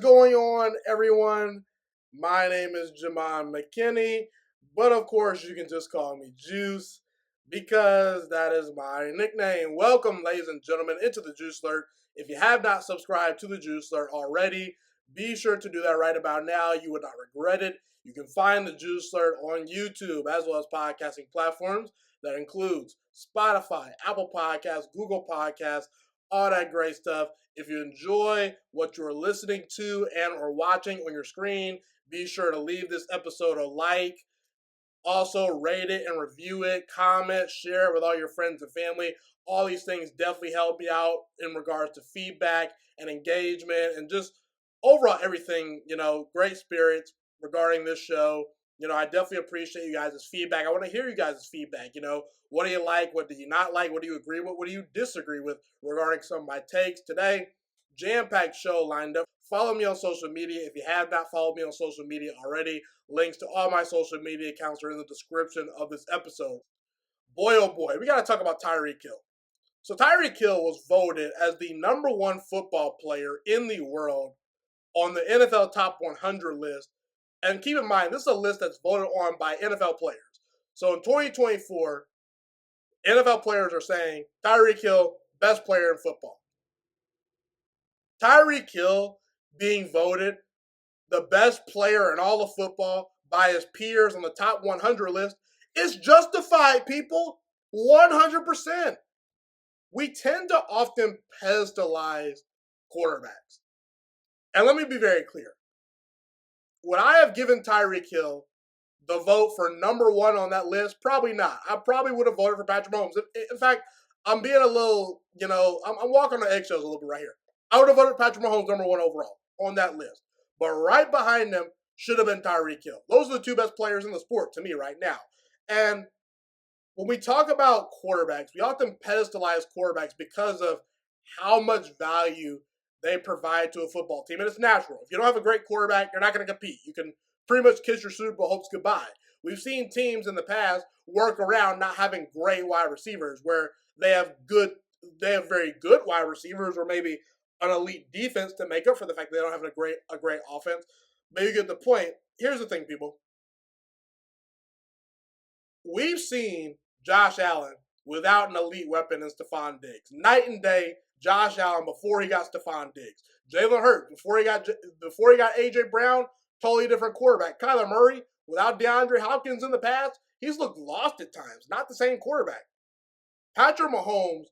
going on, everyone? My name is Jamon McKinney, but of course you can just call me Juice because that is my nickname. Welcome, ladies and gentlemen, into the Juice Alert. If you have not subscribed to the Juice Alert already, be sure to do that right about now. You would not regret it. You can find the Juice Alert on YouTube as well as podcasting platforms. That includes Spotify, Apple Podcasts, Google Podcasts, all that great stuff. If you enjoy what you're listening to and or watching on your screen, be sure to leave this episode a like. Also, rate it and review it, comment, share it with all your friends and family. All these things definitely help me out in regards to feedback and engagement and just overall everything, great spirits regarding this show. I definitely appreciate you guys' feedback. I want to hear you guys' feedback. What do you like? What do you not like? What do you agree with? What do you disagree with regarding some of my takes? Today, jam-packed show lined up. Follow me on social media. If you have not followed me on social media already, links to all my social media accounts are in the description of this episode. Boy, oh boy, we got to talk about Tyreek Hill. So Tyreek Hill was voted as the number one football player in the world on the NFL Top 100 list. And keep in mind, this is a list that's voted on by NFL players. So in 2024, NFL players are saying Tyreek Hill, best player in football. Tyreek Hill being voted the best player in all of football by his peers on the top 100 list is justified, people. 100%. We tend to often pedestalize quarterbacks. And let me be very clear. Would I have given Tyreek Hill the vote for number one on that list? Probably not. I probably would have voted for Patrick Mahomes. In fact, I'm being a little, I'm walking on eggshells a little bit right here. I would have voted Patrick Mahomes number one overall on that list. But right behind them should have been Tyreek Hill. Those are the two best players in the sport to me right now. And when we talk about quarterbacks, we often pedestalize quarterbacks because of how much value they provide to a football team. And it's natural. If you don't have a great quarterback, you're not going to compete. You can pretty much kiss your Super Bowl hopes goodbye. We've seen teams in the past work around not having great wide receivers where they have very good wide receivers or maybe an elite defense to make up for the fact that they don't have a great offense. But you get the point. Here's the thing, people. We've seen Josh Allen without an elite weapon in Stephon Diggs. Night and day, Josh Allen before he got Stephon Diggs. Jalen Hurts before he got A.J. Brown, totally different quarterback. Kyler Murray without DeAndre Hopkins in the past, he's looked lost at times. Not the same quarterback. Patrick Mahomes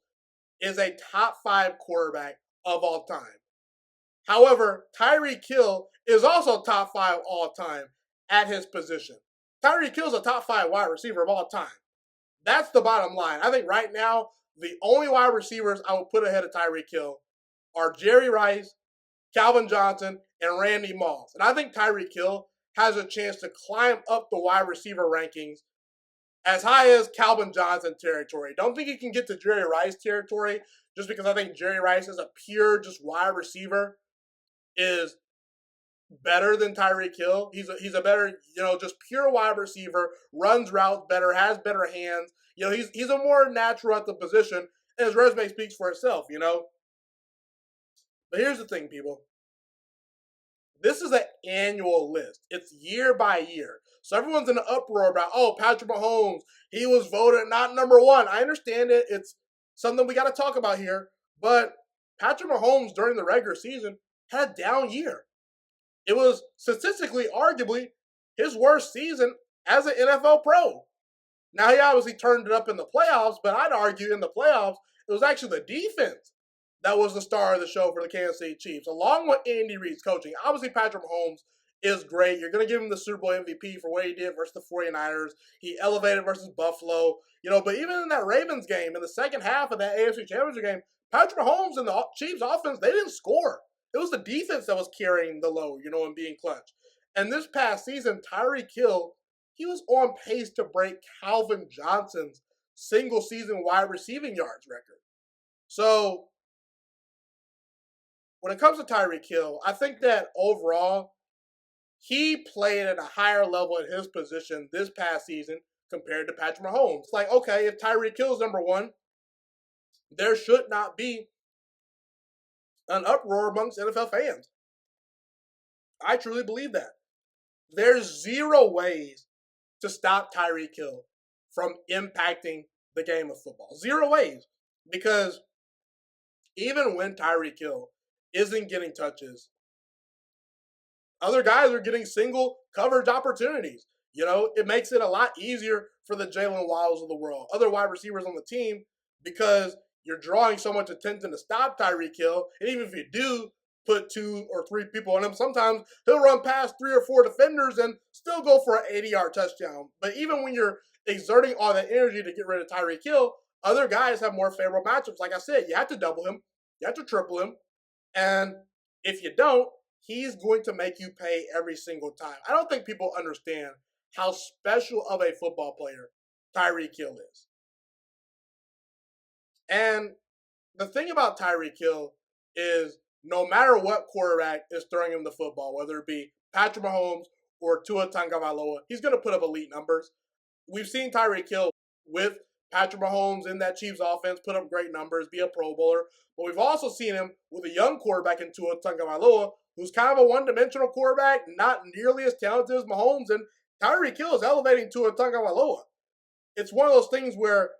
is a top 5 quarterback of all time. However, Tyreek Hill is also top 5 all time at his position. Tyreek Hill is a top 5 wide receiver of all time. That's the bottom line. I think right now, the only wide receivers I would put ahead of Tyreek Hill are Jerry Rice, Calvin Johnson, and Randy Moss. And I think Tyreek Hill has a chance to climb up the wide receiver rankings as high as Calvin Johnson territory. Don't think he can get to Jerry Rice territory just because I think Jerry Rice is a pure just wide receiver is better than Tyreek Hill. He's a better, just pure wide receiver, runs routes better, has better hands. He's a more natural at the position, and his resume speaks for itself, But here's the thing, people. This is an annual list. It's year by year. So everyone's in an uproar about, Patrick Mahomes, he was voted not number one. I understand it. It's something we got to talk about here. But Patrick Mahomes during the regular season had a down year. It was statistically, arguably, his worst season as an NFL pro. Now, he obviously turned it up in the playoffs, but I'd argue in the playoffs, it was actually the defense that was the star of the show for the Kansas City Chiefs, along with Andy Reid's coaching. Obviously, Patrick Mahomes is great. You're going to give him the Super Bowl MVP for what he did versus the 49ers. He elevated versus Buffalo. But even in that Ravens game, in the second half of that AFC Championship game, Patrick Mahomes and the Chiefs offense, they didn't score. It was the defense that was carrying the load, and being clutch. And this past season, Tyreek Hill, he was on pace to break Calvin Johnson's single-season wide receiving yards record. So, when it comes to Tyreek Hill, I think that overall, he played at a higher level at his position this past season compared to Patrick Mahomes. It's like, okay, if Tyreek Hill is number one, there should not be an uproar amongst NFL fans. I truly believe that. There's zero ways to stop Tyreek Hill from impacting the game of football. Zero ways. Because even when Tyreek Hill isn't getting touches, other guys are getting single coverage opportunities. It makes it a lot easier for the Jalen Wilds of the world, other wide receivers on the team, because you're drawing so much attention to stop Tyreek Hill. And even if you do put 2 or 3 people on him, sometimes he'll run past 3 or 4 defenders and still go for an 80-yard touchdown. But even when you're exerting all that energy to get rid of Tyreek Hill, other guys have more favorable matchups. Like I said, you have to double him, you have to triple him, and if you don't, he's going to make you pay every single time. I don't think people understand how special of a football player Tyreek Hill is. And the thing about Tyreek Hill is no matter what quarterback is throwing him the football, whether it be Patrick Mahomes or Tua Tagovailoa, he's going to put up elite numbers. We've seen Tyreek Hill with Patrick Mahomes in that Chiefs offense put up great numbers, be a Pro Bowler. But we've also seen him with a young quarterback in Tua Tagovailoa, who's kind of a one-dimensional quarterback, not nearly as talented as Mahomes. And Tyreek Hill is elevating Tua Tagovailoa. It's one of those things where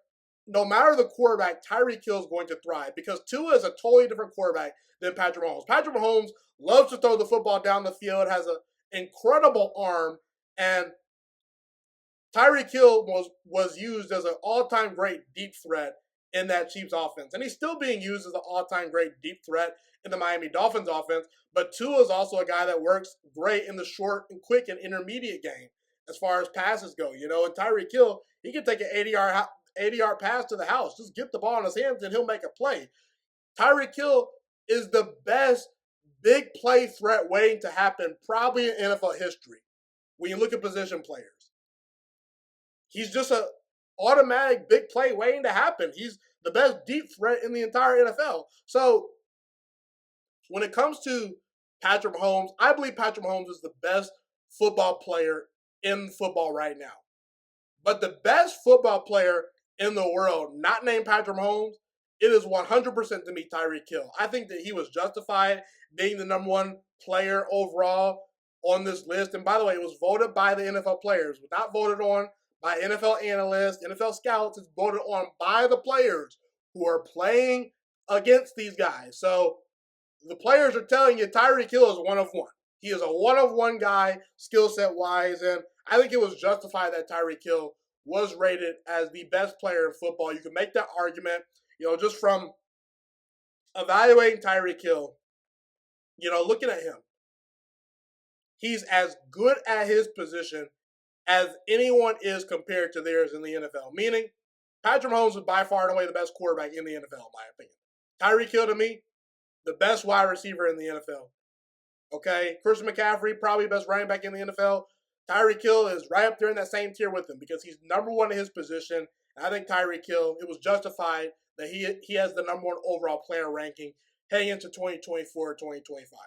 no matter the quarterback, Tyreek Hill is going to thrive because Tua is a totally different quarterback than Patrick Mahomes. Patrick Mahomes loves to throw the football down the field, has an incredible arm, and Tyreek Hill was used as an all-time great deep threat in that Chiefs offense. And he's still being used as an all-time great deep threat in the Miami Dolphins offense. But Tua is also a guy that works great in the short and quick and intermediate game as far as passes go. And Tyreek Hill, he can take an 80-yard pass to the house. Just get the ball in his hands and he'll make a play. Tyreek Hill is the best big play threat waiting to happen probably in NFL history when you look at position players. He's just an automatic big play waiting to happen. He's the best deep threat in the entire NFL. So when it comes to Patrick Mahomes, I believe Patrick Mahomes is the best football player in football right now. But the best football player in the world, not named Patrick Mahomes, it is 100% to me Tyreek Hill. I think that he was justified being the number one player overall on this list. And by the way, it was voted by the NFL players. It was not voted on by NFL analysts, NFL scouts. It's voted on by the players who are playing against these guys. So the players are telling you Tyreek Hill is one of one. He is a one-of-one guy, skill set wise, and I think it was justified that Tyreek Hill was rated as the best player in football. You can make that argument, just from evaluating Tyreek Hill, looking at him. He's as good at his position as anyone is compared to theirs in the NFL. Meaning, Patrick Mahomes is by far and away the best quarterback in the NFL, in my opinion. Tyreek Hill, to me, the best wide receiver in the NFL. Okay, Christian McCaffrey, probably best running back in the NFL. Tyreek Hill is right up there in that same tier with him because he's number one in his position. And I think Tyreek Hill, it was justified that he has the number one overall player ranking heading into 2024 or 2025.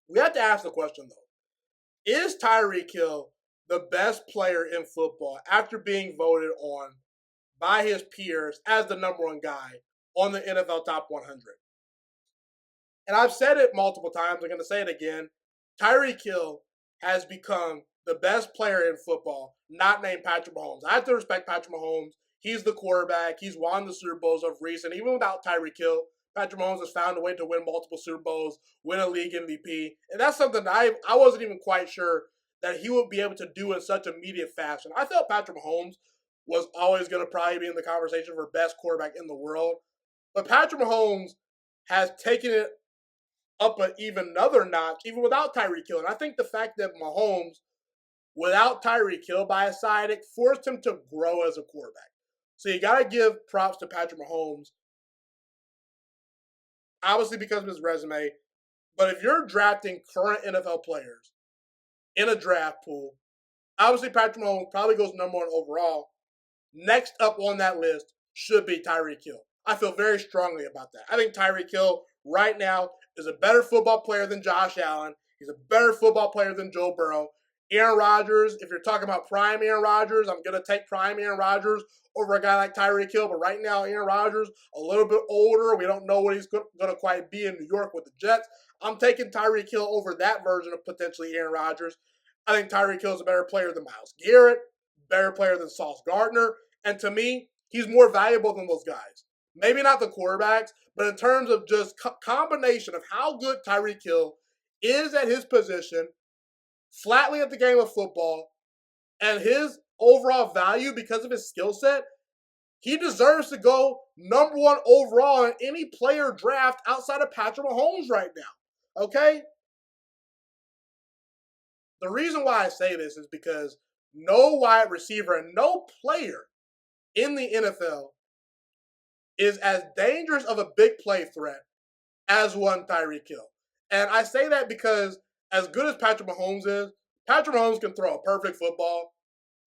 We have to ask the question, though. Is Tyreek Hill the best player in football after being voted on by his peers as the number one guy on the NFL Top 100? And I've said it multiple times. I'm going to say it again. Tyreek Hill has become the best player in football, not named Patrick Mahomes. I have to respect Patrick Mahomes. He's the quarterback. He's won the Super Bowls of recent. Even without Tyreek Hill, Patrick Mahomes has found a way to win multiple Super Bowls, win a league MVP. And that's something that I wasn't even quite sure that he would be able to do in such immediate fashion. I thought Patrick Mahomes was always going to probably be in the conversation for best quarterback in the world. But Patrick Mahomes has taken it up even another notch, even without Tyreek Hill. And I think the fact that Mahomes, without Tyreek Hill by his side, it forced him to grow as a quarterback. So you got to give props to Patrick Mahomes, obviously because of his resume. But if you're drafting current NFL players in a draft pool, obviously Patrick Mahomes probably goes number one overall. Next up on that list should be Tyreek Hill. I feel very strongly about that. I think Tyreek Hill right now is a better football player than Josh Allen. He's a better football player than Joe Burrow. Aaron Rodgers, if you're talking about prime Aaron Rodgers, I'm going to take prime Aaron Rodgers over a guy like Tyreek Hill. But right now, Aaron Rodgers, a little bit older. We don't know what he's going to quite be in New York with the Jets. I'm taking Tyreek Hill over that version of potentially Aaron Rodgers. I think Tyreek Hill is a better player than Myles Garrett, better player than Sauce Gardner. And to me, he's more valuable than those guys. Maybe not the quarterbacks, but in terms of just combination of how good Tyreek Hill is at his position, flatly at the game of football, and his overall value because of his skill set, he deserves to go number one overall in any player draft outside of Patrick Mahomes right now. Okay? The reason why I say this is because no wide receiver and no player in the NFL is as dangerous of a big play threat as one Tyreek Hill. And I say that because as good as Patrick Mahomes is, Patrick Mahomes can throw a perfect football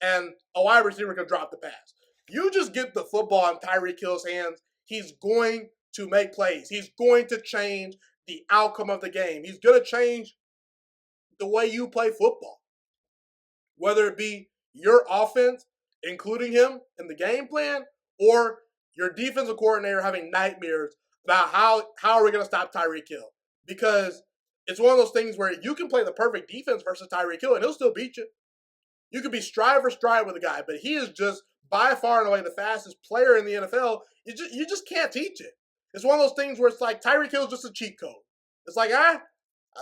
and a wide receiver can drop the pass. You just get the football in Tyreek Hill's hands, he's going to make plays. He's going to change the outcome of the game. He's going to change the way you play football. Whether it be your offense, including him in the game plan, or your defensive coordinator having nightmares about how are we going to stop Tyreek Hill. Because it's one of those things where you can play the perfect defense versus Tyreek Hill and he'll still beat you. You could be stride for stride with a guy, but he is just by far and away the fastest player in the NFL. You just can't teach it. It's one of those things where it's like Tyreek Hill is just a cheat code. It's like,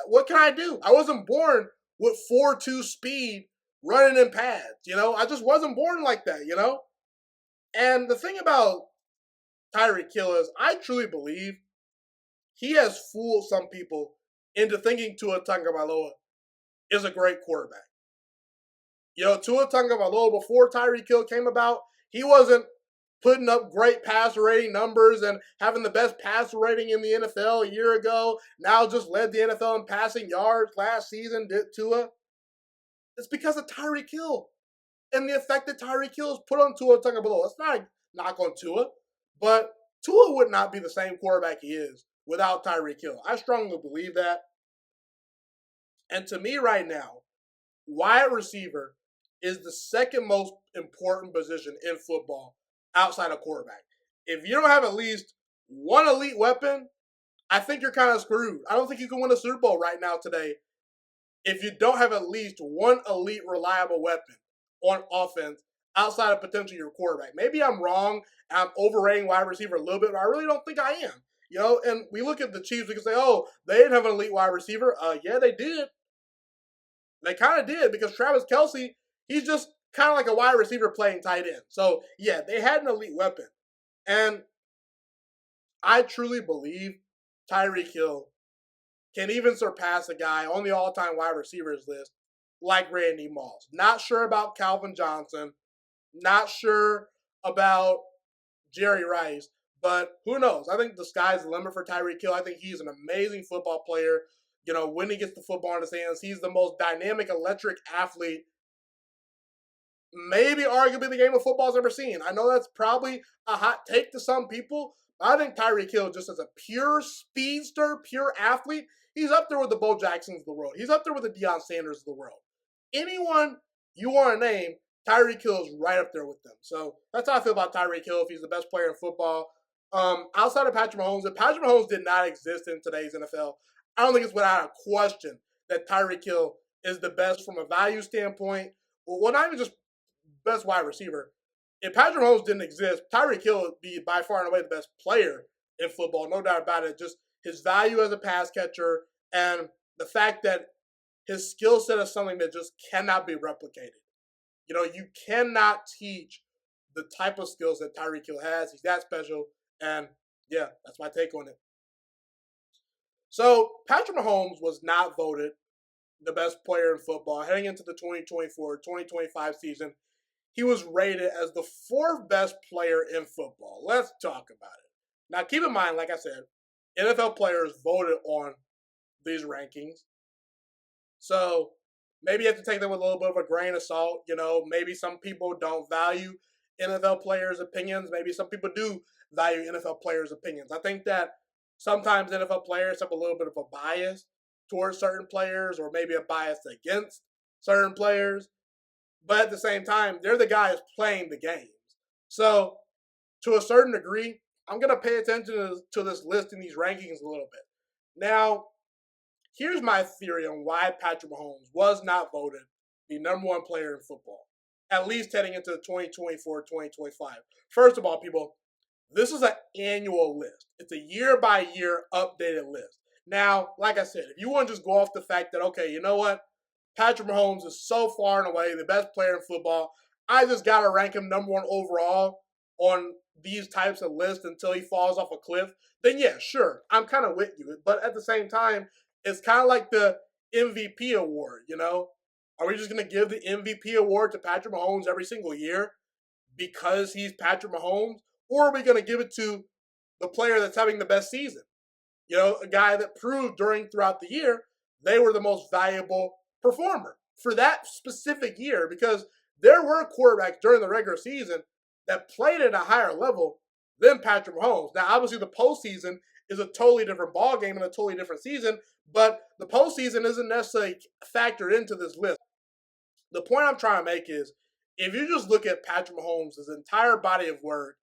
what can I do? I wasn't born with 4.2 speed running in pads, I just wasn't born like that, And the thing about Tyreek Hill is I truly believe he has fooled some people into thinking Tua Tagovailoa is a great quarterback. Tua Tagovailoa, before Tyreek Hill came about, he wasn't putting up great passer rating numbers and having the best passer rating in the NFL a year ago. Now just led the NFL in passing yards last season, did Tua. It's because of Tyreek Hill and the effect that Tyreek Hill has put on Tua Tagovailoa. It's not a knock on Tua, but Tua would not be the same quarterback he is without Tyreek Hill. I strongly believe that. And to me right now, wide receiver is the second most important position in football outside of quarterback. If you don't have at least one elite weapon, I think you're kind of screwed. I don't think you can win a Super Bowl right now today if you don't have at least one elite, reliable weapon on offense outside of potentially your quarterback. Maybe I'm wrong. I'm overrating wide receiver a little bit, but I really don't think I am. And we look at the Chiefs, we can say, oh, they didn't have an elite wide receiver. Yeah, they did. They kind of did because Travis Kelce, he's just kind of like a wide receiver playing tight end. So, yeah, they had an elite weapon. And I truly believe Tyreek Hill can even surpass a guy on the all-time wide receivers list like Randy Moss. Not sure about Calvin Johnson. Not sure about Jerry Rice. But who knows? I think the sky's the limit for Tyreek Hill. I think he's an amazing football player. When he gets the football in his hands, he's the most dynamic, electric athlete maybe arguably the game of football's ever seen. I know that's probably a hot take to some people. I think Tyreek Hill, just as a pure speedster, pure athlete, he's up there with the Bo Jacksons of the world. He's up there with the Deion Sanders of the world. Anyone you want to name, Tyreek Hill is right up there with them. So that's how I feel about Tyreek Hill if he's the best player in football. Outside of Patrick Mahomes, if Patrick Mahomes did not exist in today's NFL, I don't think it's without a question that Tyreek Hill is the best from a value standpoint. Well, not even just best wide receiver. If Patrick Mahomes didn't exist, Tyreek Hill would be by far and away the best player in football, no doubt about it. Just his value as a pass catcher and the fact that his skill set is something that just cannot be replicated. You cannot teach the type of skills that Tyreek Hill has. He's that special. And yeah, that's my take on it. So Patrick Mahomes was not voted the best player in football heading into the 2024-2025 season. He was rated as the fourth best player in football. Let's talk about it. Now, keep in mind, like I said, NFL players voted on these rankings. So maybe you have to take them with a little bit of a grain of salt. Maybe some people don't value NFL players' opinions. Maybe some people do value NFL players' opinions. I think that sometimes NFL players have a little bit of a bias towards certain players or maybe a bias against certain players, but at the same time, they're the guys playing the games. So to a certain degree, I'm going to pay attention to this list and these rankings a little bit. Now, here's my theory on why Patrick Mahomes was not voted the number one player in football, at least heading into the 2024-2025. First of all, people, this is an annual list. It's a year-by-year updated list. Now, like I said, if you want to just go off the fact that, okay, you know what? Patrick Mahomes is so far and away the best player in football, I just got to rank him number one overall on these types of lists until he falls off a cliff, then yeah, sure, I'm kind of with you. But at the same time, it's kind of like the MVP award, you know? Are we just going to give the MVP award to Patrick Mahomes every single year because he's Patrick Mahomes? Or are we going to give it to the player that's having the best season? You know, a guy that proved throughout the year they were the most valuable performer for that specific year, because there were quarterbacks during the regular season that played at a higher level than Patrick Mahomes. Now, obviously, the postseason is a totally different ballgame and a totally different season, but the postseason isn't necessarily factored into this list. The point I'm trying to make is, if you just look at Patrick Mahomes' entire body of work,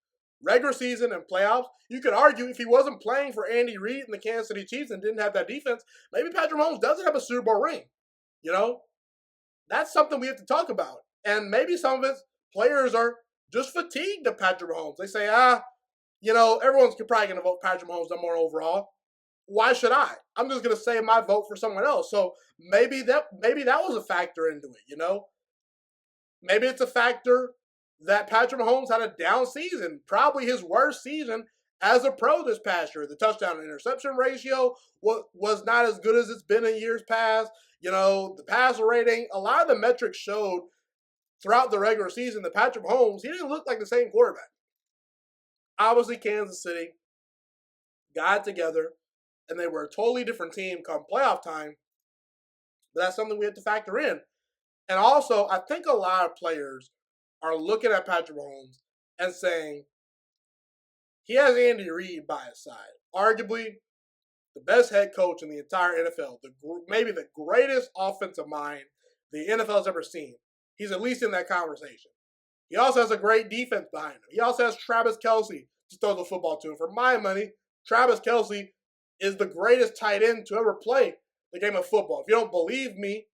regular season and playoffs, you could argue if he wasn't playing for Andy Reid and the Kansas City Chiefs and didn't have that defense, maybe Patrick Mahomes doesn't have a Super Bowl ring. You know, that's something we have to talk about. And maybe some of his players are just fatigued of Patrick Mahomes. They say, you know, everyone's probably going to vote Patrick Mahomes number one overall. Why should I? I'm just going to say my vote for someone else. So maybe that was a factor into it, you know? Maybe it's a factor that Patrick Mahomes had a down season, probably his worst season as a pro this past year. The touchdown to interception ratio was not as good as it's been in years past. You know, the passer rating, a lot of the metrics showed throughout the regular season that Patrick Mahomes, he didn't look like the same quarterback. Obviously, Kansas City got together, and they were a totally different team come playoff time. But that's something we have to factor in. And also, I think a lot of players are looking at Patrick Mahomes and saying, he has Andy Reid by his side. Arguably, the best head coach in the entire NFL. Maybe the greatest offensive mind the NFL's ever seen. He's at least in that conversation. He also has a great defense behind him. He also has Travis Kelce to throw the football to. And for my money, Travis Kelce is the greatest tight end to ever play the game of football. If you don't believe me,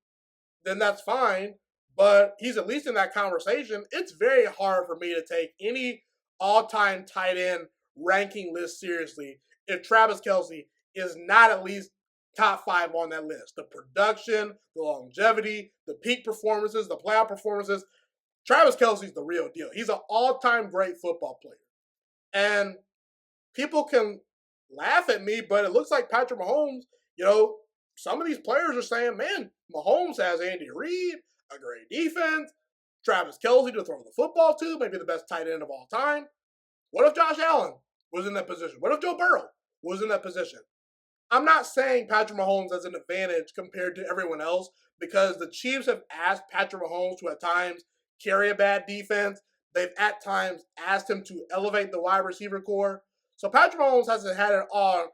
then that's fine. But he's at least in that conversation. It's very hard for me to take any all-time tight end ranking list seriously if Travis Kelce is not at least top 5 on that list. The production, the longevity, the peak performances, the playoff performances. Travis Kelce's the real deal. He's an all-time great football player. And people can laugh at me, but it looks like Patrick Mahomes, you know, some of these players are saying, man, Mahomes has Andy Reid, a great defense, Travis Kelce to throw the football to, maybe the best tight end of all time. What if Josh Allen was in that position? What if Joe Burrow was in that position? I'm not saying Patrick Mahomes has an advantage compared to everyone else, because the Chiefs have asked Patrick Mahomes to at times carry a bad defense. They've at times asked him to elevate the wide receiver core. So Patrick Mahomes hasn't had it all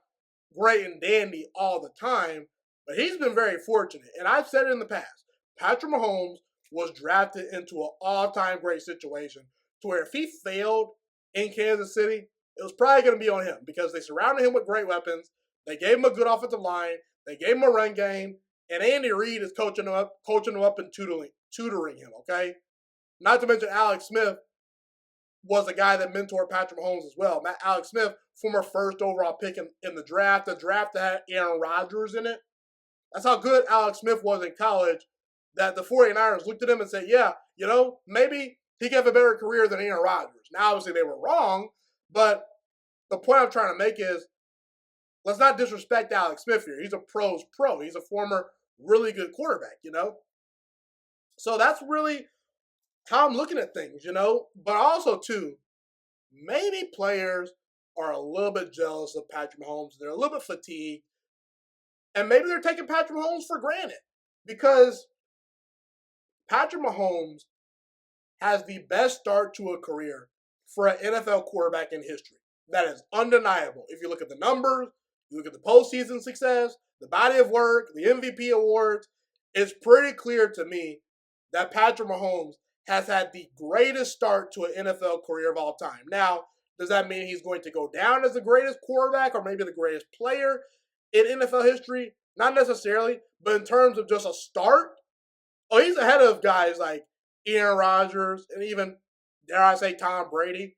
great and dandy all the time, but he's been very fortunate. And I've said it in the past, Patrick Mahomes was drafted into an all-time great situation to where if he failed in Kansas City, it was probably going to be on him, because they surrounded him with great weapons. They gave him a good offensive line. They gave him a run game. And Andy Reid is coaching him up and tutoring him, okay? Not to mention Alex Smith was a guy that mentored Patrick Mahomes as well. Alex Smith, former first overall pick in the draft that had Aaron Rodgers in it. That's how good Alex Smith was in college, that the 49ers looked at him and said, yeah, you know, maybe he could have a better career than Aaron Rodgers. Now, obviously, they were wrong, but the point I'm trying to make is, let's not disrespect Alex Smith here. He's a pro's pro. He's a former really good quarterback, you know? So that's really how I'm looking at things, you know? But also, too, maybe players are a little bit jealous of Patrick Mahomes. They're a little bit fatigued. And maybe they're taking Patrick Mahomes for granted, because Patrick Mahomes has the best start to a career for an NFL quarterback in history. That is undeniable. If you look at the numbers, you look at the postseason success, the body of work, the MVP awards, it's pretty clear to me that Patrick Mahomes has had the greatest start to an NFL career of all time. Now, does that mean he's going to go down as the greatest quarterback or maybe the greatest player in NFL history? Not necessarily, but in terms of just a start, he's ahead of guys like Aaron Rodgers and even, dare I say, Tom Brady.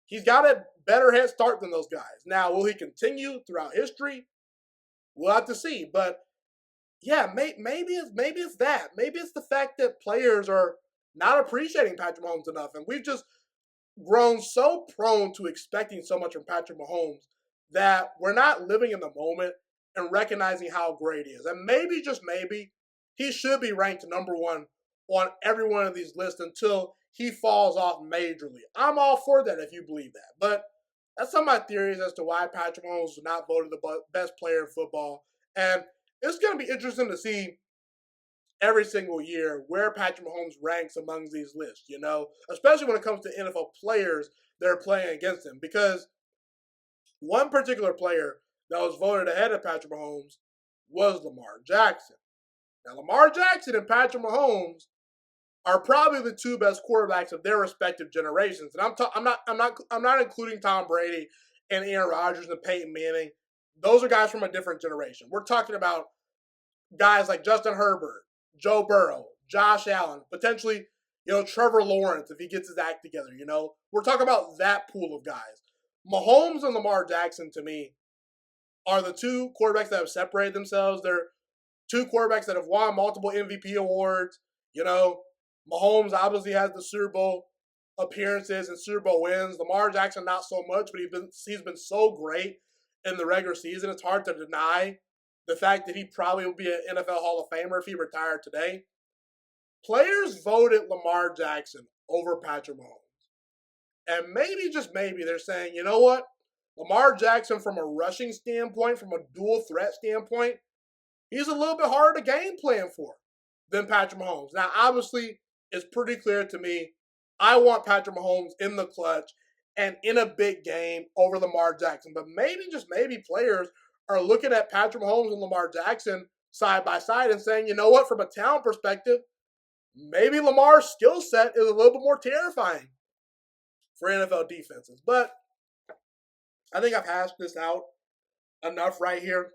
He's got a better head start than those guys. Now, will he continue throughout history? We'll have to see. But yeah, maybe it's that. Maybe it's the fact that players are not appreciating Patrick Mahomes enough, and we've just grown so prone to expecting so much from Patrick Mahomes that we're not living in the moment and recognizing how great he is. And maybe, just maybe, he should be ranked number one on every one of these lists until he falls off majorly. I'm all for that if you believe that. But that's some of my theories as to why Patrick Mahomes was not voted the best player in football. And it's going to be interesting to see every single year where Patrick Mahomes ranks among these lists, especially when it comes to NFL players that are playing against him. Because one particular player that was voted ahead of Patrick Mahomes was Lamar Jackson. Now, Lamar Jackson and Patrick Mahomes are probably the two best quarterbacks of their respective generations. And I'm not including Tom Brady and Aaron Rodgers and Peyton Manning. Those are guys from a different generation. We're talking about guys like Justin Herbert, Joe Burrow, Josh Allen, potentially, Trevor Lawrence if he gets his act together, We're talking about that pool of guys. Mahomes and Lamar Jackson, to me, are the two quarterbacks that have separated themselves. They're two quarterbacks that have won multiple MVP awards. Mahomes obviously has the Super Bowl appearances and Super Bowl wins. Lamar Jackson, not so much, but he's been so great in the regular season. It's hard to deny the fact that he probably will be an NFL Hall of Famer if he retired today. Players voted Lamar Jackson over Patrick Mahomes. And maybe, just maybe, they're saying, you know what? Lamar Jackson, from a rushing standpoint, from a dual threat standpoint, he's a little bit harder to game plan for than Patrick Mahomes. Now, obviously, it's pretty clear to me, I want Patrick Mahomes in the clutch and in a big game over Lamar Jackson. But maybe, just maybe, players are looking at Patrick Mahomes and Lamar Jackson side by side and saying, you know what, from a talent perspective, maybe Lamar's skill set is a little bit more terrifying for NFL defenses. But I think I've hashed this out enough right here.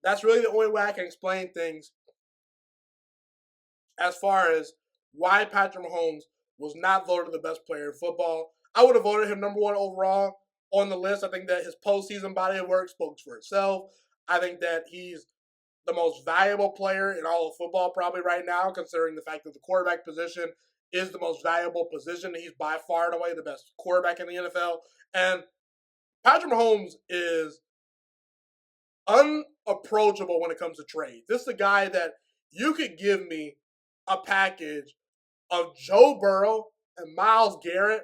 That's really the only way I can explain things as far as why Patrick Mahomes was not voted the best player in football. I would have voted him number one overall on the list. I think that his postseason body of work spoke for itself. I think that he's the most valuable player in all of football probably right now, considering the fact that the quarterback position is the most valuable position. He's by far and away the best quarterback in the NFL. And Patrick Mahomes is unapproachable when it comes to trades. This is a guy that you could give me a package of Joe Burrow and Myles Garrett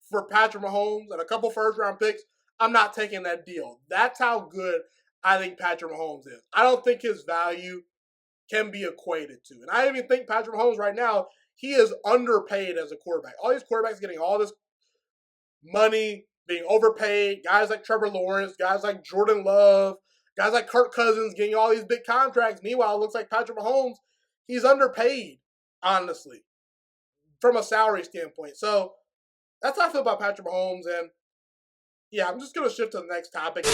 for Patrick Mahomes and a couple first-round picks. I'm not taking that deal. That's how good I think Patrick Mahomes is. I don't think his value can be equated to. And I even think Patrick Mahomes right now, he is underpaid as a quarterback. All these quarterbacks getting all this money, being overpaid. Guys like Trevor Lawrence, guys like Jordan Love, guys like Kirk Cousins getting all these big contracts. Meanwhile, it looks like Patrick Mahomes, he's underpaid, honestly, from a salary standpoint. So that's how I feel about Patrick Mahomes. And yeah, I'm just going to shift to the next topic.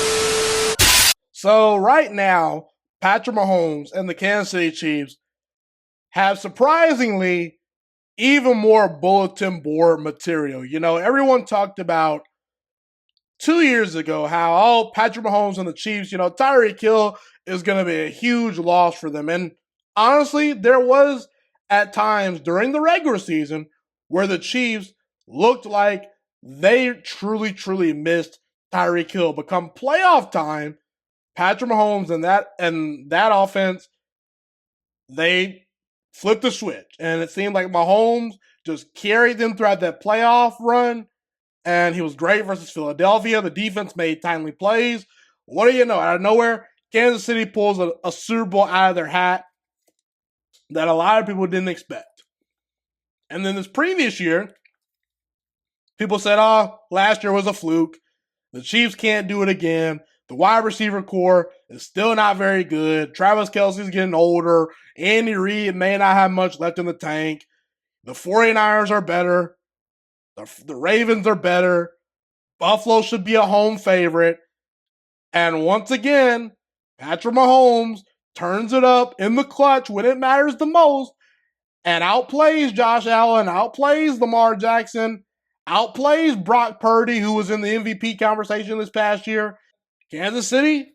So right now, Patrick Mahomes and the Kansas City Chiefs have surprisingly even more bulletin board material. Everyone talked about 2 years ago how, Patrick Mahomes and the Chiefs, Tyreek Hill is going to be a huge loss for them. And honestly, there was at times during the regular season where the Chiefs looked like they truly, truly missed Tyreek Hill. But come playoff time, Patrick Mahomes and that offense, they flipped the switch. And it seemed like Mahomes just carried them throughout that playoff run. And he was great versus Philadelphia. The defense made timely plays. What do you know? Out of nowhere, Kansas City pulls a Super Bowl out of their hat that a lot of people didn't expect. And then this previous year, people said, last year was a fluke. The Chiefs can't do it again. The wide receiver core is still not very good. Travis Kelce's getting older. Andy Reid may not have much left in the tank. The 49ers are better. The Ravens are better. Buffalo should be a home favorite. And once again, Patrick Mahomes turns it up in the clutch when it matters the most and outplays Josh Allen, outplays Lamar Jackson, outplays Brock Purdy, who was in the MVP conversation this past year. Kansas City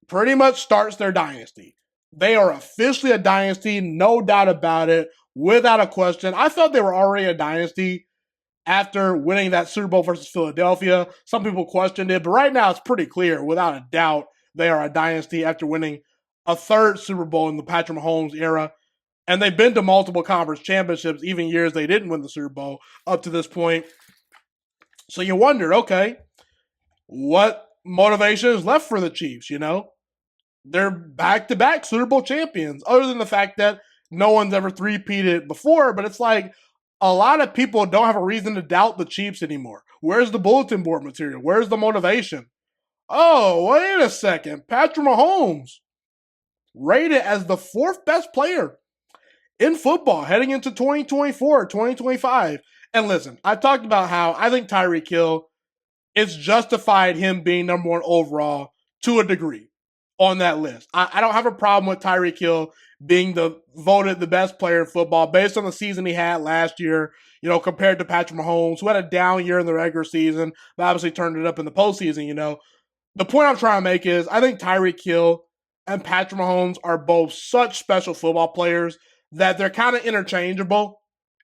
pretty much starts their dynasty. They are officially a dynasty, no doubt about it, without a question. I thought they were already a dynasty after winning that Super Bowl versus Philadelphia. Some people questioned it, but right now it's pretty clear, without a doubt, they are a dynasty after winning a third Super Bowl in the Patrick Mahomes era. And they've been to multiple conference championships, even years they didn't win the Super Bowl up to this point. So you wonder, okay, what motivation is left for the Chiefs, you know? They're back-to-back Super Bowl champions, other than the fact that no one's ever three-peated before, but it's like a lot of people don't have a reason to doubt the Chiefs anymore. Where's the bulletin board material? Where's the motivation? Oh, wait a second. Patrick Mahomes, rated as the fourth best player in football heading into 2024, 2025. And listen, I've talked about how I think Tyreek Hill, it's justified him being number one overall to a degree on that list. I don't have a problem with Tyreek Hill being voted the best player in football based on the season he had last year, you know, compared to Patrick Mahomes, who had a down year in the regular season, but obviously turned it up in the postseason, you know. The point I'm trying to make is I think Tyreek Hill and Patrick Mahomes are both such special football players that they're kind of interchangeable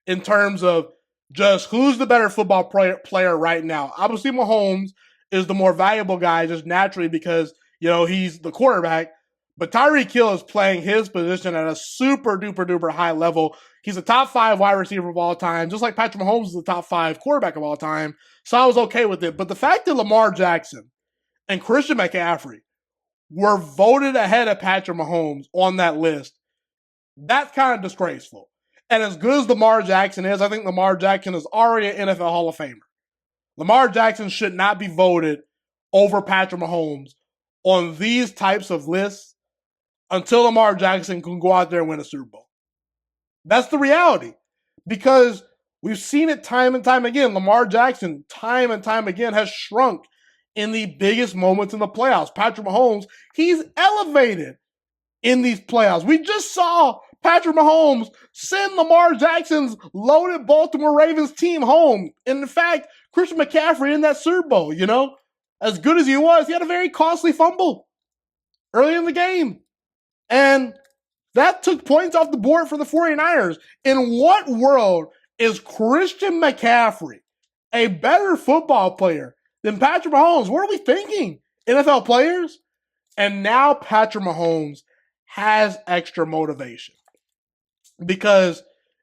in terms of just who's the better football player right now. Obviously, Mahomes is the more valuable guy just naturally because, you know, he's the quarterback. But Tyreek Hill is playing his position at a super duper duper high level. He's a top 5 wide receiver of all time, just like Patrick Mahomes is the top 5 quarterback of all time. So I was okay with it. But the fact that Lamar Jackson and Christian McCaffrey were voted ahead of Patrick Mahomes on that list, that's kind of disgraceful. And as good as Lamar Jackson is, I think Lamar Jackson is already an NFL Hall of Famer. Lamar Jackson should not be voted over Patrick Mahomes on these types of lists until Lamar Jackson can go out there and win a Super Bowl. That's the reality. Because we've seen it time and time again. Lamar Jackson, time and time again, has shrunk in the biggest moments in the playoffs. Patrick Mahomes, he's elevated in these playoffs. We just saw Patrick Mahomes send Lamar Jackson's loaded Baltimore Ravens team home. And in fact, Christian McCaffrey in that Super Bowl, you know, as good as he was, he had a very costly fumble early in the game. And that took points off the board for the 49ers. In what world is Christian McCaffrey a better football player than Patrick Mahomes? What are we thinking, NFL players? And now Patrick Mahomes has extra motivation. Because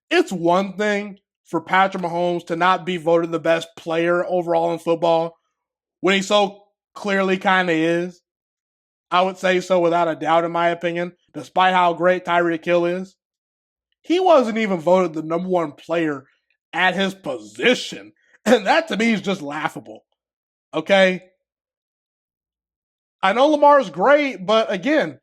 it's one thing for Patrick Mahomes to not be voted the best player overall in football when he so clearly kind of is. I would say so without a doubt, in my opinion, despite how great Tyreek Hill is. He wasn't even voted the number one player at his position. And that to me is just laughable. Okay? I know Lamar's great, but again,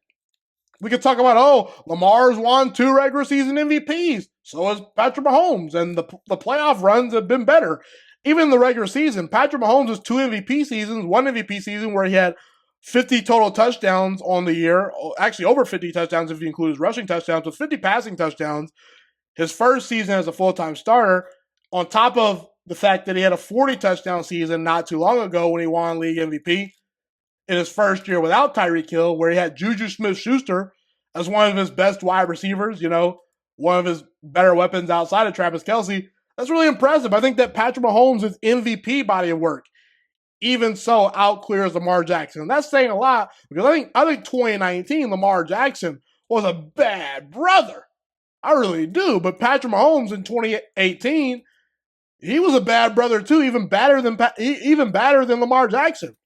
we could talk about, Lamar's won 2 regular season MVPs. So has Patrick Mahomes. And the playoff runs have been better. Even in the regular season, Patrick Mahomes has 2 MVP seasons, 1 MVP season where he had 50 total touchdowns on the year. Actually, over 50 touchdowns if you include his rushing touchdowns, with 50 passing touchdowns. His first season as a full-time starter, on top of the fact that he had a 40 touchdown season not too long ago when he won league MVP in his first year without Tyreek Hill, where he had Juju Smith-Schuster as one of his best wide receivers, you know, one of his better weapons outside of Travis Kelce. That's really impressive. I think that Patrick Mahomes' MVP body of work, even so, outclears Lamar Jackson. And that's saying a lot because I think 2019 Lamar Jackson was a bad brother. I really do. But Patrick Mahomes in 2018, he was a bad brother too, even badder than Lamar Jackson.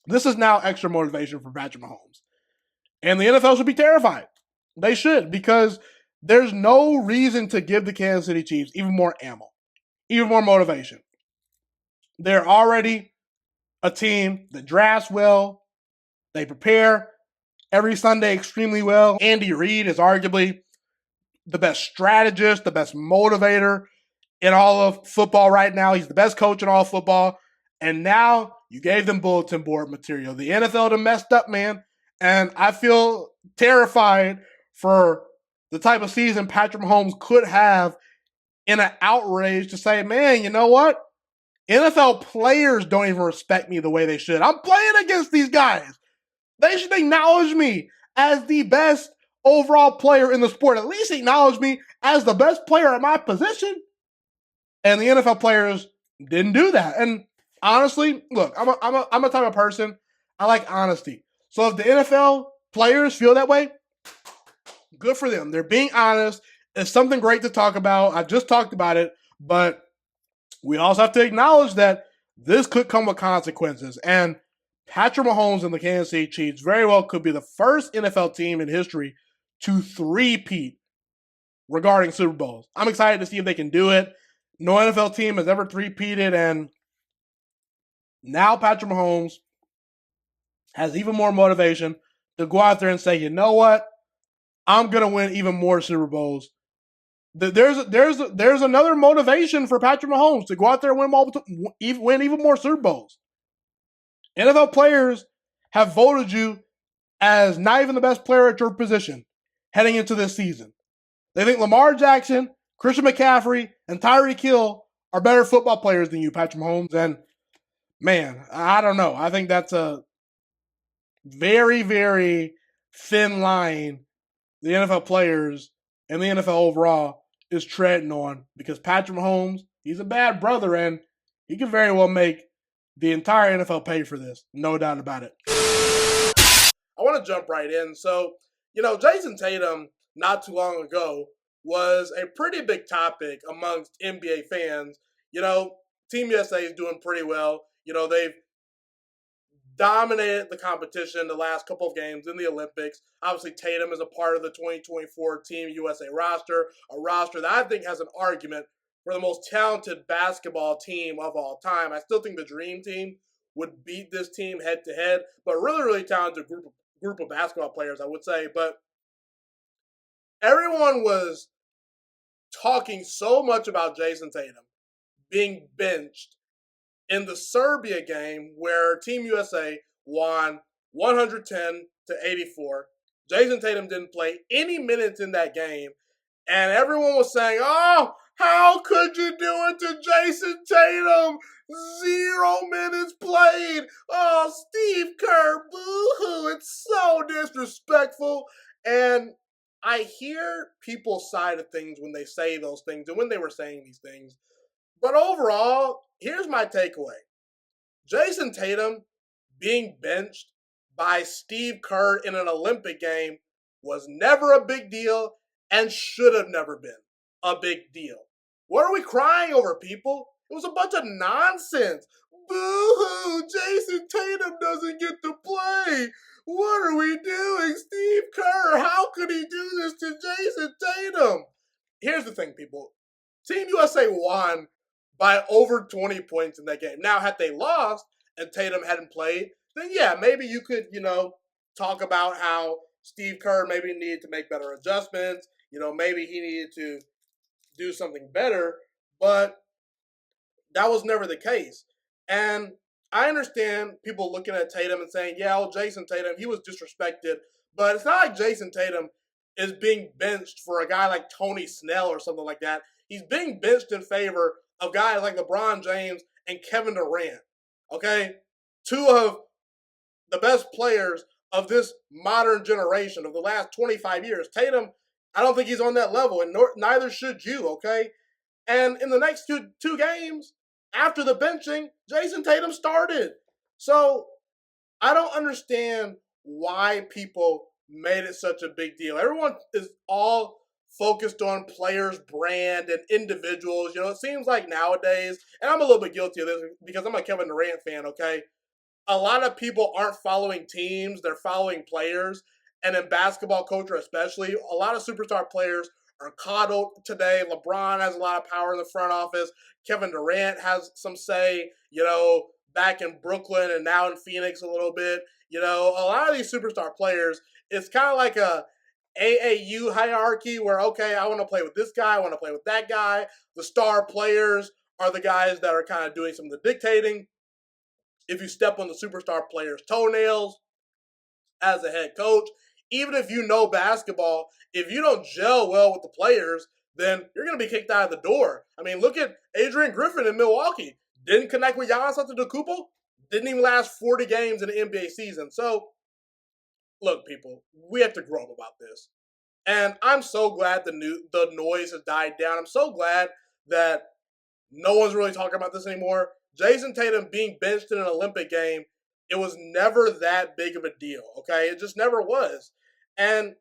This is now extra motivation for Patrick Mahomes. And the NFL should be terrified. They should, because there's no reason to give the Kansas City Chiefs even more ammo, even more motivation. They're already a team that drafts well, They prepare every Sunday extremely well. Andy Reid is arguably the best strategist, the best motivator in all of football right now. He's the best coach in all of football. And now you gave them bulletin board material. The NFL done messed up, man. And I feel terrified for the type of season Patrick Mahomes could have in an outrage to say, man, you know what? NFL players don't even respect me the way they should. I'm playing against these guys. They should acknowledge me as the best overall player in the sport. At least acknowledge me as the best player at my position. And the NFL players didn't do that. And honestly, look, I'm a type of person, I like honesty. So if the NFL players feel that way, good for them. They're being honest. It's something great to talk about. I just talked about it, but we also have to acknowledge that this could come with consequences. And Patrick Mahomes and the Kansas City Chiefs very well could be the first NFL team in history to three-peat regarding Super Bowls. I'm excited to see if they can do it. No NFL team has ever three-peated, and now Patrick Mahomes has even more motivation to go out there and say, you know what? I'm going to win even more Super Bowls. There's another motivation for Patrick Mahomes to go out there and win even more Super Bowls. NFL players have voted you as not even the best player at your position heading into this season. They think Lamar Jackson, Christian McCaffrey, and Tyreek Hill are better football players than you, Patrick Mahomes. And, man, I don't know. I think that's a very, very thin line the NFL players and the NFL overall is treading on, because Patrick Mahomes, he's a bad brother, and he could very well make the entire NFL pay for this. No doubt about it. I want to jump right in. So, Jayson Tatum, not too long ago, was a pretty big topic amongst NBA fans. Team USA is doing pretty well. They've dominated the competition the last couple of games in the Olympics. Obviously, Tatum is a part of the 2024 Team USA roster, a roster that I think has an argument for the most talented basketball team of all time. I still think the Dream Team would beat this team head-to-head, but really, really talented group of basketball players, I would say. But everyone was talking so much about Jayson Tatum being benched in the Serbia game where Team USA won 110-84. Jayson Tatum didn't play any minutes in that game, and everyone was saying, oh, how could you do it to Jayson Tatum? 0 minutes played. Oh, Steve Kerr, boo-hoo. It's so disrespectful. And I hear people's side of things when they say those things and when they were saying these things. But overall, here's my takeaway. Jayson Tatum being benched by Steve Kerr in an Olympic game was never a big deal and should have never been a big deal. What are we crying over, people? It was a bunch of nonsense. Boo-hoo, Jayson Tatum doesn't get to play. What are we doing? Steve Kerr, how could he do this to Jayson Tatum? Here's the thing, people. Team USA won by over 20 points in that game. Now, had they lost and Tatum hadn't played, then yeah, maybe you could, talk about how Steve Kerr maybe needed to make better adjustments. Maybe he needed to do something better, but that was never the case. And I understand people looking at Tatum and saying, yeah, Jayson Tatum, he was disrespected, but it's not like Jayson Tatum is being benched for a guy like Tony Snell or something like that. He's being benched in favor of guys like LeBron James and Kevin Durant, okay? Two of the best players of this modern generation of the last 25 years. Tatum, I don't think he's on that level, and neither should you, okay? And in the next two games, after the benching, Jayson Tatum started. So I don't understand why people made it such a big deal. Everyone is all focused on players' brand and individuals. It seems like nowadays, and I'm a little bit guilty of this because I'm a Kevin Durant fan, okay? A lot of people aren't following teams, they're following players. And in basketball culture especially, a lot of superstar players are coddled today. LeBron has a lot of power in the front office. Kevin Durant has some say. back in Brooklyn and now in Phoenix a little bit. A lot of these superstar players, it's kind of like a AAU hierarchy where, okay, I want to play with this guy, I want to play with that guy. The star players are the guys that are kind of doing some of the dictating. If you step on the superstar players' toenails as a head coach, even if you know basketball, if you don't gel well with the players, then you're going to be kicked out of the door. I mean, look at Adrian Griffin in Milwaukee. Didn't connect with Giannis Antetokounmpo. Didn't even last 40 games in the NBA season. So, look, people, we have to grow up about this. And I'm so glad the noise has died down. I'm so glad that no one's really talking about this anymore. Jayson Tatum being benched in an Olympic game, it was never that big of a deal, okay? It just never was. And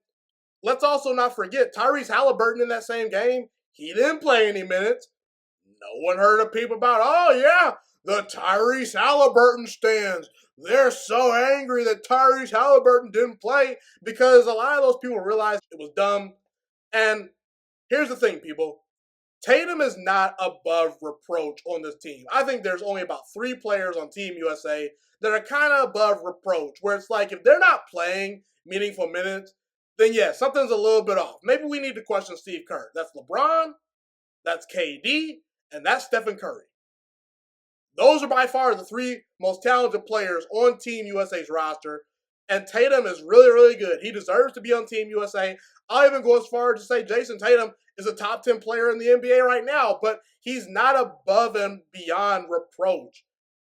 let's also not forget, Tyrese Halliburton in that same game, he didn't play any minutes. No one heard of people about, oh yeah, the Tyrese Halliburton stands. They're so angry that Tyrese Halliburton didn't play because a lot of those people realized it was dumb. And here's the thing, people. Tatum is not above reproach on this team. I think there's only about 3 players on Team USA that are kind of above reproach, where it's like if they're not playing meaningful minutes, then yeah, something's a little bit off. Maybe we need to question Steve Kerr. That's LeBron, that's KD, and that's Stephen Curry. Those are by far the 3 most talented players on Team USA's roster. And Tatum is really, really good. He deserves to be on Team USA. I'll even go as far as to say Jayson Tatum is a top 10 player in the NBA right now, but he's not above and beyond reproach.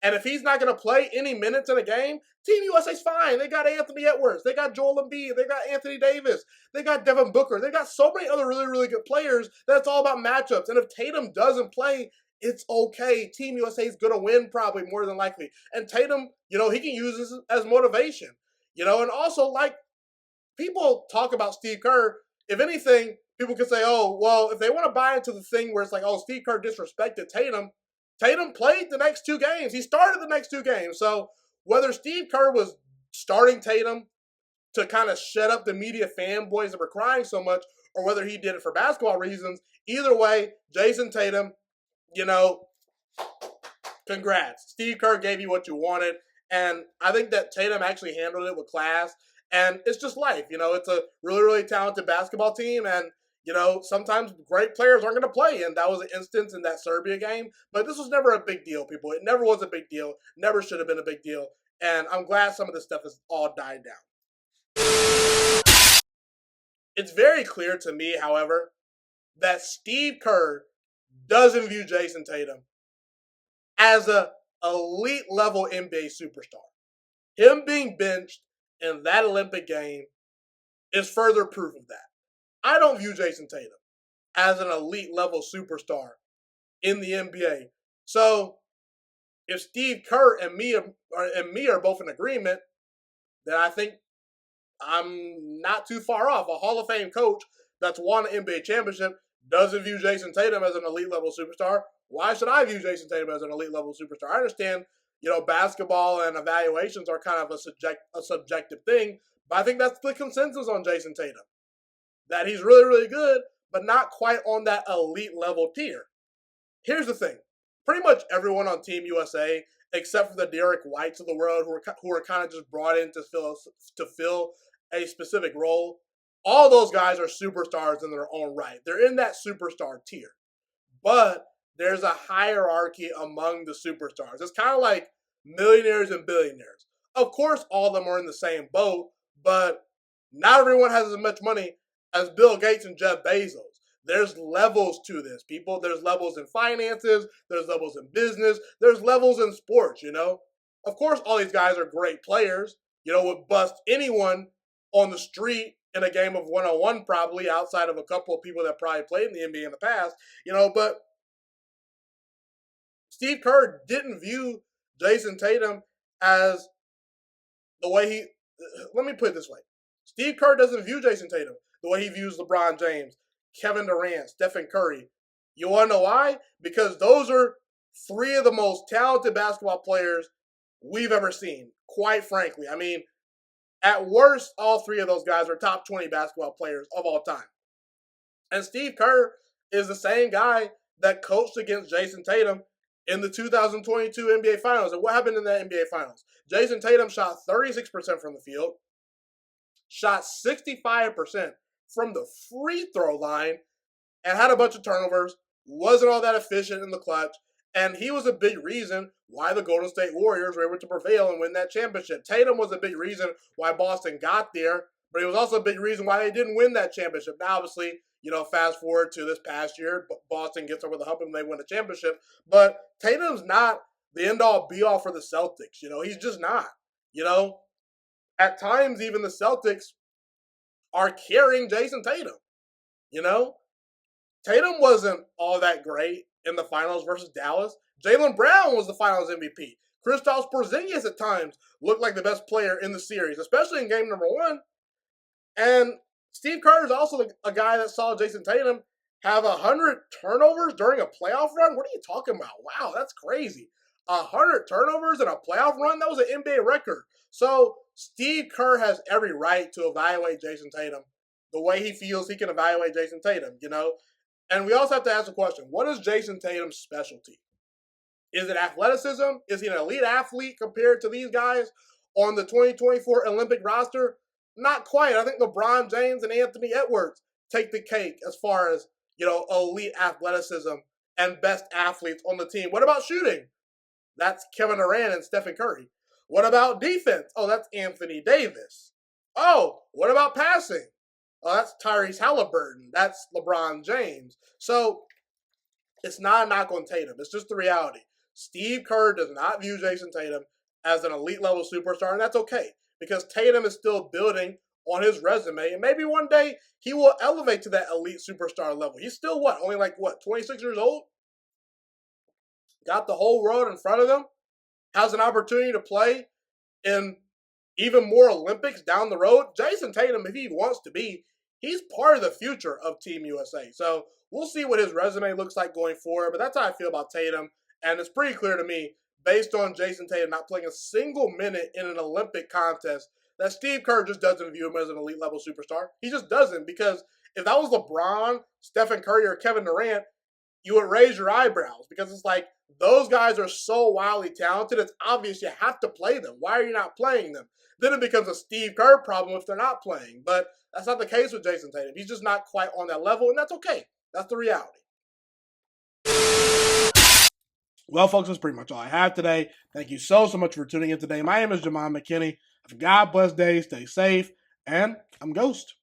And if he's not going to play any minutes in a game, Team USA's fine. They got Anthony Edwards. They got Joel Embiid. They got Anthony Davis. They got Devin Booker. They got so many other really, really good players that it's all about matchups. And if Tatum doesn't play, it's okay. Team USA is going to win probably more than likely. And Tatum, he can use this as motivation. And also, like, people talk about Steve Kerr. If anything, people could say, oh, well, if they want to buy into the thing where it's like, oh, Steve Kerr disrespected Tatum, Tatum played the next 2 games. He started the next 2 games. So whether Steve Kerr was starting Tatum to kind of shut up the media fanboys that were crying so much, or whether he did it for basketball reasons, either way, Jayson Tatum, congrats. Steve Kerr gave you what you wanted. And I think that Tatum actually handled it with class. And it's just life. It's a really, really talented basketball team. And, sometimes great players aren't going to play. And that was an instance in that Serbia game. But this was never a big deal, people. It never was a big deal. Never should have been a big deal. And I'm glad some of this stuff has all died down. It's very clear to me, however, that Steve Kerr doesn't view Jayson Tatum as a elite level NBA superstar. Him being benched in that Olympic game is further proof of that. I don't view Jayson Tatum as an elite level superstar in the NBA. So if Steve Kerr and me are both in agreement, then I think I'm not too far off. A Hall of Fame coach that's won an NBA championship doesn't view Jayson Tatum as an elite level superstar. Why should I view Jayson Tatum as an elite level superstar? I understand, basketball and evaluations are kind of a subjective thing, but I think that's the consensus on Jayson Tatum. That he's really, really good, but not quite on that elite level tier. Here's the thing. Pretty much everyone on Team USA, except for the Derek Whites of the world, who are kind of just brought in to fill a specific role, all those guys are superstars in their own right. They're in that superstar tier. But there's a hierarchy among the superstars. It's kind of like millionaires and billionaires. Of course, all of them are in the same boat, but not everyone has as much money as Bill Gates and Jeff Bezos. There's levels to this, people. There's levels in finances. There's levels in business. There's levels in sports, Of course, all these guys are great players. Would bust anyone on the street in a game of one-on-one probably, outside of a couple of people that probably played in the NBA in the past, but Steve Kerr didn't view Jayson Tatum as the way he, let me put it this way. Steve Kerr doesn't view Jayson Tatum the way he views LeBron James, Kevin Durant, Stephen Curry. You want to know why? Because those are 3 of the most talented basketball players we've ever seen, quite frankly. I mean, at worst, all 3 of those guys are top 20 basketball players of all time. And Steve Kerr is the same guy that coached against Jayson Tatum in the 2022 NBA Finals. And what happened in that NBA Finals? Jayson Tatum shot 36% from the field, shot 65% from the free throw line, and had a bunch of turnovers, wasn't all that efficient in the clutch, and he was a big reason why the Golden State Warriors were able to prevail and win that championship. Tatum was a big reason why Boston got there, but he was also a big reason why they didn't win that championship. Now, obviously, fast forward to this past year, Boston gets over the hump and they win the championship, but Tatum's not the end-all, be-all for the Celtics. He's just not. At times, even the Celtics are carrying Jayson Tatum. Tatum wasn't all that great in the finals versus Dallas. Jaylen Brown was the finals MVP. Kristaps Porzingis at times looked like the best player in the series, especially in game number 1. And Steve Kerr is also a guy that saw Jayson Tatum have 100 turnovers during a playoff run. What are you talking about? Wow, that's crazy. 100 turnovers in a playoff run? That was an NBA record. So Steve Kerr has every right to evaluate Jayson Tatum the way he feels he can evaluate Jayson Tatum, And we also have to ask the question, what is Jayson Tatum's specialty? Is it athleticism? Is he an elite athlete compared to these guys on the 2024 Olympic roster? Not quite. I think LeBron James and Anthony Edwards take the cake as far as, elite athleticism and best athletes on the team. What about shooting? That's Kevin Durant and Stephen Curry. What about defense? Oh, that's Anthony Davis. Oh, what about passing? Oh, that's Tyrese Halliburton. That's LeBron James. So it's not a knock on Tatum. It's just the reality. Steve Kerr does not view Jayson Tatum as an elite level superstar, and that's okay because Tatum is still building on his resume, and maybe one day he will elevate to that elite superstar level. He's still only 26 years old? Got the whole world in front of him, has an opportunity to play in even more Olympics down the road. Jayson Tatum, if he wants to be, he's part of the future of Team USA. So we'll see what his resume looks like going forward, but that's how I feel about Tatum. And it's pretty clear to me, based on Jayson Tatum not playing a single minute in an Olympic contest, that Steve Kerr just doesn't view him as an elite level superstar. He just doesn't, because if that was LeBron, Stephen Curry, or Kevin Durant, you would raise your eyebrows, because it's like, those guys are so wildly talented, it's obvious you have to play them. Why are you not playing them? Then it becomes a Steve Kerr problem if they're not playing. But that's not the case with Jayson Tatum. He's just not quite on that level, and that's okay. That's the reality. Well, folks, that's pretty much all I have today. Thank you so much for tuning in today. My name is Jamal McKinney. Have a God bless day. Stay safe. And I'm Ghost.